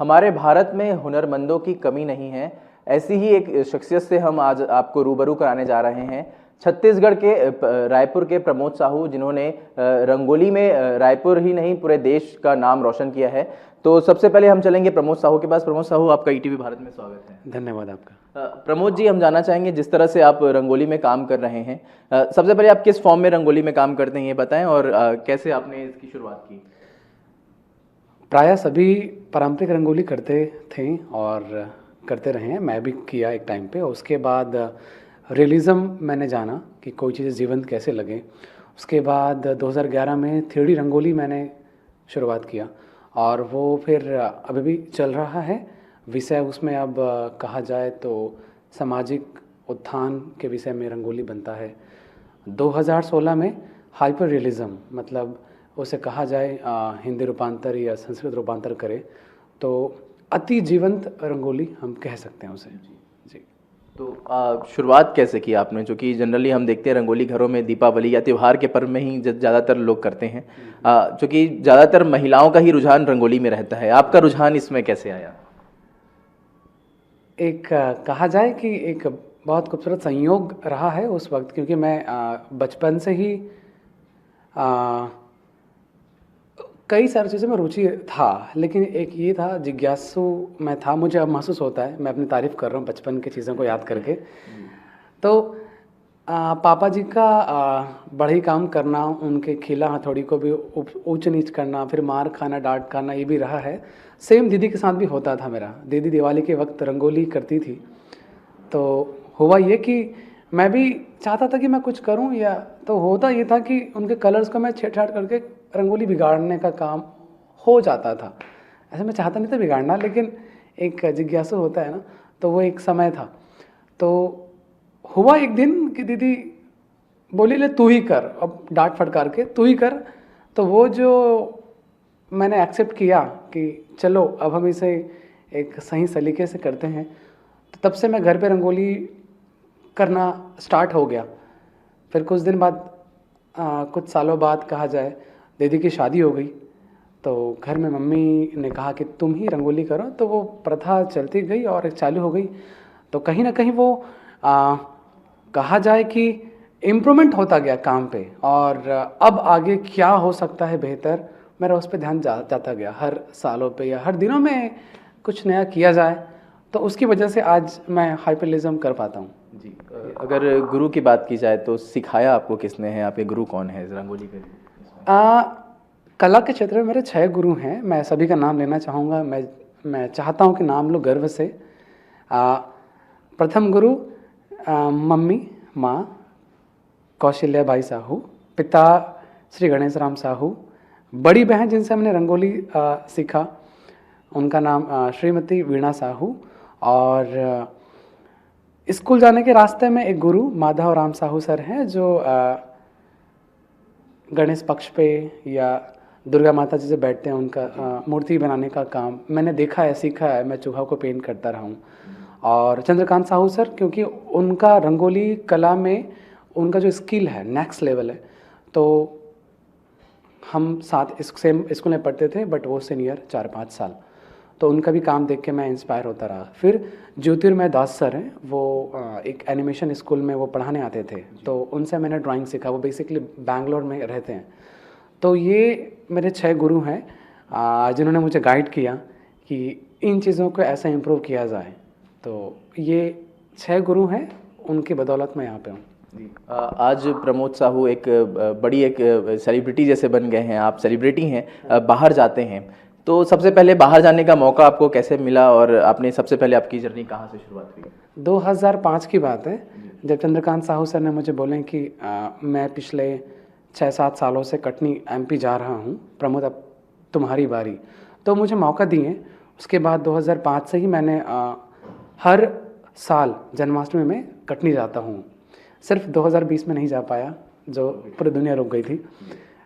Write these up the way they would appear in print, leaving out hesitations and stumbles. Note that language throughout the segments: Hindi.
हमारे भारत में हुनरमंदों की कमी नहीं है। ऐसी ही एक शख्सियत से हम आज आपको रूबरू कराने जा रहे हैं। छत्तीसगढ़ के रायपुर के प्रमोद साहू, जिन्होंने रंगोली में रायपुर ही नहीं पूरे देश का नाम रोशन किया है। तो सबसे पहले हम चलेंगे प्रमोद साहू के पास। प्रमोद साहू, आपका ईटीवी भारत में स्वागत है। धन्यवाद आपका। प्रमोद जी, हम जानना चाहेंगे जिस तरह से आप रंगोली में काम कर रहे हैं, सबसे पहले आप किस फॉर्म में रंगोली में काम करते हैं ये बताएं, और कैसे आपने इसकी शुरुआत की। प्रायः सभी पारंपरिक रंगोली करते थे और करते रहे हैं, मैं भी किया एक टाइम पे। उसके बाद रियलिज़म मैंने जाना कि कोई चीज़ जीवंत कैसे लगे। उसके बाद 2011 में 3D रंगोली मैंने शुरुआत किया और वो फिर अभी भी चल रहा है। विषय उसमें अब कहा जाए तो सामाजिक उत्थान के विषय में रंगोली बनता है। 2016 में हाइपर रियलिज़म, मतलब उसे कहा जाए हिंदी रूपांतर या संस्कृत रूपांतर करें तो अति जीवंत रंगोली हम कह सकते हैं उसे। जी। तो शुरुआत कैसे की आपने, जो कि जनरली हम देखते हैं रंगोली घरों में दीपावली या त्यौहार के पर्व में ही ज़्यादातर लोग करते हैं, जो कि ज़्यादातर महिलाओं का ही रुझान रंगोली में रहता है। आपका रुझान इसमें कैसे आया? एक कहा जाए कि एक बहुत खूबसूरत संयोग रहा है उस वक्त, क्योंकि मैं बचपन से ही कई सारी चीज़ों में रुचि था, लेकिन एक ये था, जिज्ञासु मैं था। मुझे अब महसूस होता है, मैं अपनी तारीफ़ कर रहा हूँ बचपन की चीज़ों को याद करके। तो पापा जी का बढ़ई काम करना, उनके खिला हथौड़ी को भी ऊंच नीच करना, फिर मार खाना, डांट खाना, ये भी रहा है। सेम दीदी के साथ भी होता था मेरा। दीदी दिवाली के वक्त रंगोली करती थी, तो हुआ ये कि मैं भी चाहता था कि मैं कुछ करूं, या तो होता ये था कि उनके कलर्स को मैं छेड़छाड़ करके रंगोली बिगाड़ने का काम हो जाता था। ऐसे मैं चाहता नहीं था बिगाड़ना, लेकिन एक जिज्ञासु होता है ना, तो वो एक समय था। तो हुआ एक दिन कि दीदी बोली, ले तू ही कर, अब डांट फटकार के तू ही कर। तो वो जो मैंने एक्सेप्ट किया कि चलो अब हम इसे एक सही सलीके से करते हैं, तो तब से मैं घर पे रंगोली करना स्टार्ट हो गया। फिर कुछ दिन बाद कुछ सालों बाद कहा जाए, दीदी की शादी हो गई, तो घर में मम्मी ने कहा कि तुम ही रंगोली करो, तो वो प्रथा चलती गई और चालू हो गई। तो कहीं ना कहीं वो कहा जाए कि इम्प्रूवमेंट होता गया काम पे, और अब आगे क्या हो सकता है बेहतर, मेरा उस पर ध्यान जाता गया। हर सालों पे या हर दिनों में कुछ नया किया जाए, तो उसकी वजह से आज मैं हाइपरलिज्म कर पाता हूँ। जी, अगर गुरु की बात की जाए तो सिखाया आपको किसने है? आपके गुरु कौन है रंगोली के? कला के क्षेत्र में मेरे 6 गुरु हैं। मैं सभी का नाम लेना चाहूँगा। मैं चाहता हूँ कि नाम लो गर्व से। प्रथम गुरु मम्मी माँ कौशल्या बाई साहू, पिता श्री गणेश राम साहू, बड़ी बहन जिनसे हमने रंगोली सीखा, उनका नाम श्रीमती वीणा साहू, और स्कूल जाने के रास्ते में एक गुरु माधव राम साहू सर हैं, जो गणेश पक्ष पे या दुर्गा माता जी से बैठते हैं, उनका मूर्ति बनाने का काम मैंने देखा है, सीखा है। मैं चूहा को पेंट करता रहा हूँ। और चंद्रकांत साहू सर, क्योंकि उनका रंगोली कला में उनका जो स्किल है नेक्स्ट लेवल है। तो हम साथ सेम स्कूल में पढ़ते थे, बट वो सीनियर 4-5 साल, तो उनका भी काम देख के मैं इंस्पायर होता रहा। फिर ज्योतिर्मय दास सर हैं, वो एक एनिमेशन स्कूल में वो पढ़ाने आते थे, तो उनसे मैंने ड्राइंग सीखा। वो बेसिकली बैंगलोर में रहते हैं। तो ये मेरे 6 गुरु हैं जिन्होंने मुझे गाइड किया कि इन चीज़ों को ऐसे इम्प्रूव किया जाए। तो ये 6 गुरु हैं, उनकी बदौलत मैं यहाँ पे हूँ। आज प्रमोद साहू एक बड़ी एक सेलिब्रिटी जैसे बन गए हैं। आप सेलिब्रिटी हैं, बाहर जाते हैं, तो सबसे पहले बाहर जाने का मौका आपको कैसे मिला, और आपने सबसे पहले आपकी जर्नी कहाँ से शुरुआत हुई? 2005 की बात है, जब चंद्रकांत साहू सर ने मुझे बोले कि मैं पिछले 6-7 सालों से कटनी MP जा रहा हूँ, प्रमोद अब तुम्हारी बारी, तो मुझे मौका दिए। उसके बाद 2005 से ही मैंने हर साल जन्माष्टमी में कटनी जाता हूँ। सिर्फ 2020 में नहीं जा पाया, जो पूरी दुनिया रुक गई थी।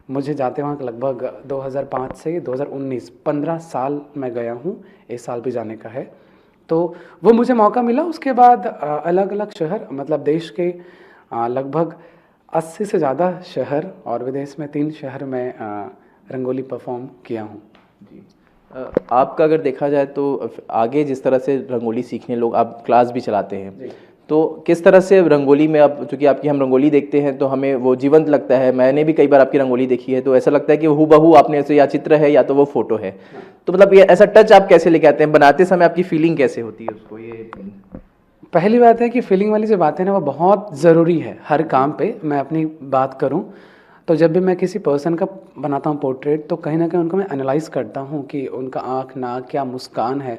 मुझे जाते वहाँ लगभग 2005 से 2019 15 साल मैं गया हूँ, इस साल भी जाने का है। तो वो मुझे मौका मिला। उसके बाद अलग अलग शहर, मतलब देश के लगभग 80 से ज़्यादा शहर और विदेश में 3 शहर में रंगोली परफॉर्म किया हूँ। जी, आपका अगर देखा जाए तो आगे जिस तरह से रंगोली सीखने लोग, आप क्लास भी चलाते हैं, तो किस तरह से रंगोली में, अब चूंकि आपकी हम रंगोली देखते हैं तो हमें वो जीवंत लगता है, मैंने भी कई बार आपकी रंगोली देखी है तो ऐसा लगता है कि हूबहू आपने ऐसे, या चित्र है या तो वो फोटो है, तो मतलब ये ऐसा टच आप कैसे लेके आते हैं, बनाते समय आपकी फीलिंग कैसे होती है उसको, ये पहली बात है कि फीलिंग वाली जो बात है ना वो बहुत ज़रूरी है हर काम पे। मैं अपनी बात करूं तो जब भी मैं किसी पर्सन का बनाता हूं पोर्ट्रेट, तो कहीं ना कहीं उनको मैं एनालाइज करता हूं कि उनका आँख, नाक, क्या मुस्कान है,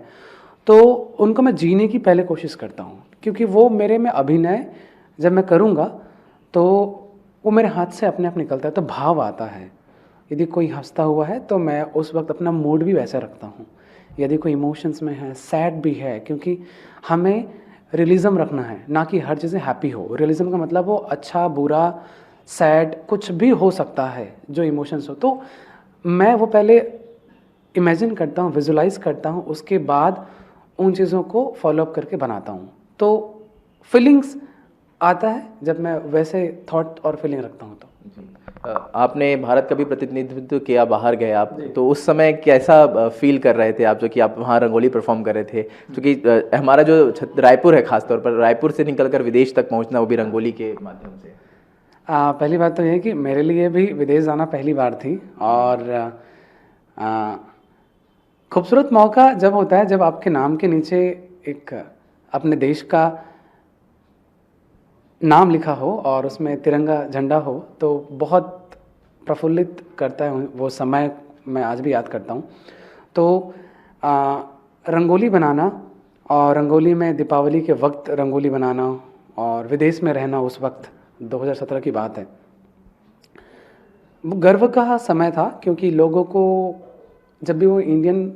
तो उनको मैं जीने की पहले कोशिश करता हूं, क्योंकि वो मेरे में अभिनय जब मैं करूंगा तो वो मेरे हाथ से अपने आप निकलता है, तो भाव आता है। यदि कोई हंसता हुआ है तो मैं उस वक्त अपना मूड भी वैसा रखता हूँ। यदि कोई इमोशंस में है, सैड भी है, क्योंकि हमें रियलिज्म रखना है, ना कि हर चीज़ें हैप्पी हो। रियलिज्म का मतलब वो अच्छा, बुरा, सैड कुछ भी हो सकता है जो इमोशंस हो। तो मैं वो पहले इमेजिन करता हूँ, विजुलाइज करता हूँ, उसके बाद उन चीज़ों को फॉलोअप करके बनाता हूँ। तो फीलिंग्स आता है जब मैं वैसे थॉट और फीलिंग रखता हूँ। तो आपने भारत का भी प्रतिनिधित्व किया, बाहर गए आप, तो उस समय कैसा फील कर रहे थे आप, जो कि आप वहाँ रंगोली परफॉर्म कर रहे थे, क्योंकि हमारा जो रायपुर है, खासतौर पर रायपुर से निकलकर विदेश तक पहुँचना, वो भी रंगोली के माध्यम से। पहली बात तो ये है कि मेरे लिए भी विदेश जाना पहली बार थी, और खूबसूरत मौका जब होता है जब आपके नाम के नीचे एक अपने देश का नाम लिखा हो और उसमें तिरंगा झंडा हो, तो बहुत प्रफुल्लित करता है वो समय। मैं आज भी याद करता हूँ। तो रंगोली बनाना, और रंगोली में दीपावली के वक्त रंगोली बनाना, और विदेश में रहना, उस वक्त 2017 की बात है, वो गर्व का समय था। क्योंकि लोगों को जब भी वो इंडियन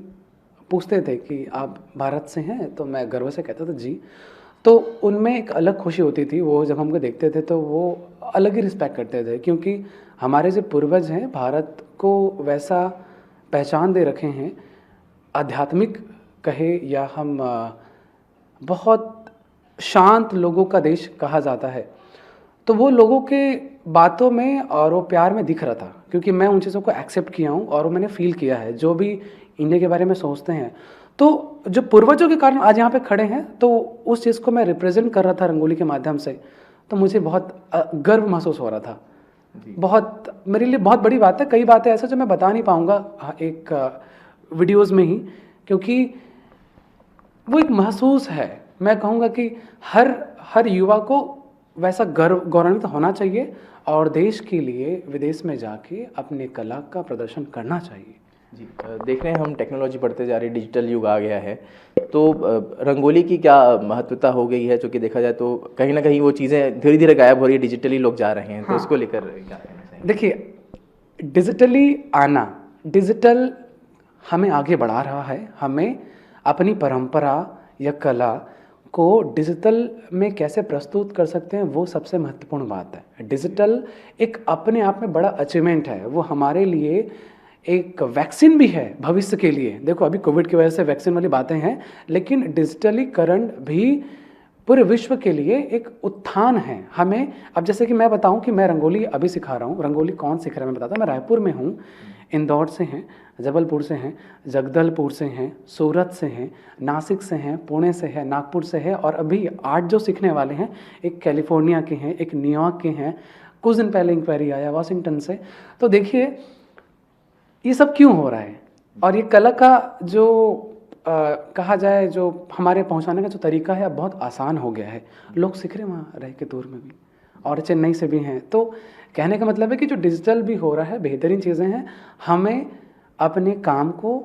पूछते थे कि आप भारत से हैं, तो मैं गर्व से कहता था जी। तो उनमें एक अलग खुशी होती थी। वो जब हमको देखते थे तो वो अलग ही रिस्पेक्ट करते थे, क्योंकि हमारे जो पूर्वज हैं भारत को वैसा पहचान दे रखे हैं, आध्यात्मिक कहे या हम बहुत शांत लोगों का देश कहा जाता है। तो वो लोगों के बातों में और वो प्यार में दिख रहा था, क्योंकि मैं उन चीज़ों को एक्सेप्ट किया हूँ और वो मैंने फील किया है, जो भी इंडिया के बारे में सोचते हैं। तो जो पूर्वजों के कारण आज यहाँ पे खड़े हैं, तो उस चीज़ को मैं रिप्रेजेंट कर रहा था रंगोली के माध्यम से, तो मुझे बहुत गर्व महसूस हो रहा था। बहुत मेरे लिए बहुत बड़ी बात है। कई बातें ऐसा जो मैं बता नहीं पाऊँगा एक वीडियोज़ में ही, क्योंकि वो एक महसूस है। मैं कहूँगा कि हर युवा को वैसा गौरवान्वित होना चाहिए, और देश के लिए विदेश में जाके अपने कला का प्रदर्शन करना चाहिए। जी, देख रहे हैं हम, टेक्नोलॉजी बढ़ते जा रही है, डिजिटल युग आ गया है, तो रंगोली की क्या महत्वता हो गई है, जो कि देखा जाए तो कहीं ना कहीं वो चीज़ें धीरे धीरे गायब हो रही है, डिजिटली लोग जा रहे हैं, तो उसको लेकर क्या कहना चाहेंगे? देखिए, डिजिटली आना, डिजिटल हमें आगे बढ़ा रहा है। हमें अपनी परंपरा या कला को डिजिटल में कैसे प्रस्तुत कर सकते हैं, वो सबसे महत्वपूर्ण बात है। डिजिटल एक अपने आप में बड़ा अचीवमेंट है। वो हमारे लिए एक वैक्सीन भी है भविष्य के लिए। देखो, अभी कोविड की वजह से वैक्सीन वाली बातें हैं, लेकिन डिजिटलीकरण भी पूरे विश्व के लिए एक उत्थान है। हमें अब जैसे कि मैं बताऊं कि मैं रंगोली अभी सिखा रहा हूं। रंगोली कौन सिख रहा है मैं बताता हूं। मैं रायपुर में हूं, इंदौर से हैं, जबलपुर से हैं, जगदलपुर से हैं, सूरत से हैं, नासिक से हैं, पुणे से है, नागपुर से है, और अभी 8 जो सीखने वाले हैं, एक कैलिफोर्निया के हैं, एक न्यूयॉर्क के हैं, कुछ दिन पहले इंक्वायरी आया वाशिंगटन से। तो देखिए ये सब क्यों हो रहा है, और ये कला का जो कहा जाए, जो हमारे पहुंचाने का जो तरीका है अब बहुत आसान हो गया है। लोग सीख रहे हैं वहाँ रह के, दूर में भी, और चेन्नई से भी हैं। तो कहने का मतलब है कि जो डिजिटल भी हो रहा है, बेहतरीन चीज़ें हैं। हमें अपने काम को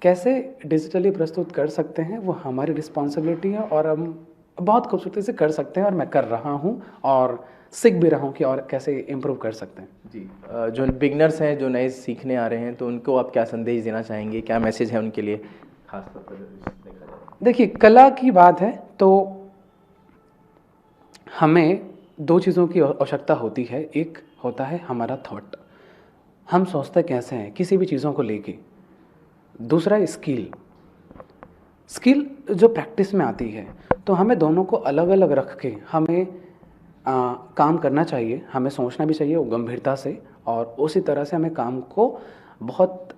कैसे डिजिटली प्रस्तुत कर सकते हैं, वो हमारी रिस्पॉन्सिबिलिटी है, और हम बहुत खूबसूरती से कर सकते हैं, और मैं कर रहा हूँ और सीख भी रहा हूँ कि और कैसे इम्प्रूव कर सकते हैं। जी, जो बिगनर्स हैं, जो नए सीखने आ रहे हैं, तो उनको आप क्या संदेश देना चाहेंगे, क्या मैसेज है उनके लिए खासतौर पर देखा जाए? देखिए, कला की बात है तो हमें 2 चीज़ों की आवश्यकता होती है। एक होता है हमारा थॉट, हम सोचते कैसे हैं किसी भी चीज़ों को लेके। दूसरा स्किल, स्किल जो प्रैक्टिस में आती है। तो हमें दोनों को अलग अलग रख के हमें काम करना चाहिए। हमें सोचना भी चाहिए वो गंभीरता से, और उसी तरह से हमें काम को बहुत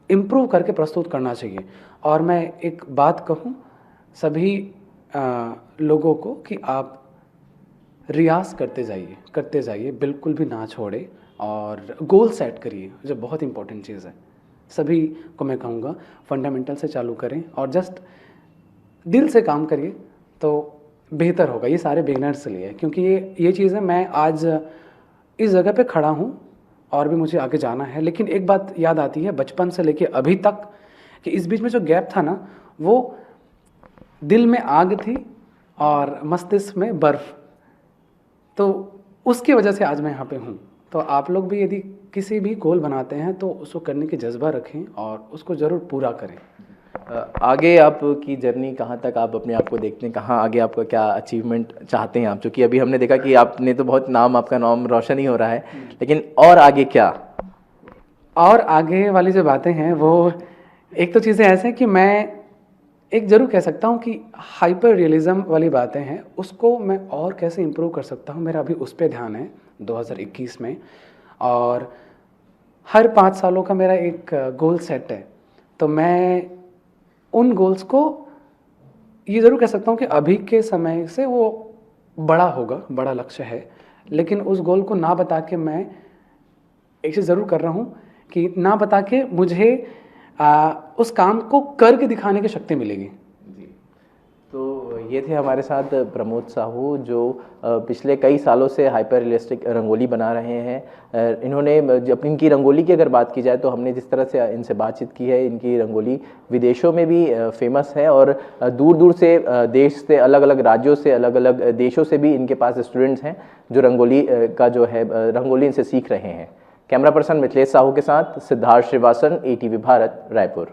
इम्प्रूव करके प्रस्तुत करना चाहिए। और मैं एक बात कहूँ सभी लोगों को कि आप रियाज करते जाइए, बिल्कुल भी ना छोड़े और गोल सेट करिए, जो बहुत इंपॉर्टेंट चीज़ है। सभी को मैं कहूँगा फंडामेंटल से चालू करें और जस्ट दिल से काम करिए तो बेहतर होगा। ये सारे बिगिनर्स के लिए है, क्योंकि ये चीज़ है, मैं आज इस जगह पे खड़ा हूँ और भी मुझे आगे जाना है। लेकिन एक बात याद आती है बचपन से लेके अभी तक, कि इस बीच में जो गैप था ना, वो दिल में आग थी और मस्तिष्क में बर्फ़, तो उसकी वजह से आज मैं यहाँ पे हूँ। तो आप लोग भी यदि किसी भी गोल बनाते हैं तो उसको करने की जज्बा रखें और उसको ज़रूर पूरा करें। आगे आपकी जर्नी कहाँ तक आप अपने आप को देखते हैं, कहाँ आगे आपका क्या अचीवमेंट चाहते हैं आप? क्योंकि अभी हमने देखा कि आपने तो बहुत आपका नाम रोशन ही हो रहा है, लेकिन और आगे क्या? और आगे वाली जो बातें हैं वो, एक तो चीज़ें ऐसे हैं कि मैं एक ज़रूर कह सकता हूँ कि हाइपर रियलिज़म वाली बातें हैं, उसको मैं और कैसे इम्प्रूव कर सकता हूँ, मेरा अभी उस पे ध्यान है 2021 में। और हर 5 सालों का मेरा एक गोल सेट है, तो मैं उन गोल्स को ये ज़रूर कह सकता हूँ कि अभी के समय से वो बड़ा होगा, बड़ा लक्ष्य है। लेकिन उस गोल को ना बता के मैं एक चीज़ ज़रूर कर रहा हूँ कि ना बता के मुझे उस काम को करके दिखाने की शक्ति मिलेगी। जी, तो ये थे हमारे साथ प्रमोद साहू, जो पिछले कई सालों से हाइपर रियलिस्टिक रंगोली बना रहे हैं। इन्होंने इनकी रंगोली की अगर बात की जाए तो हमने जिस तरह से इनसे बातचीत की है, इनकी रंगोली विदेशों में भी फेमस है और दूर दूर से देश से, अलग अलग राज्यों से, अलग अलग देशों से भी इनके पास स्टूडेंट्स हैं जो रंगोली का जो है रंगोली इनसे सीख रहे हैं। कैमरा पर्सन मिथिलेश साहू के साथ सिद्धार्थ श्रीवासन, ATV भारत, रायपुर।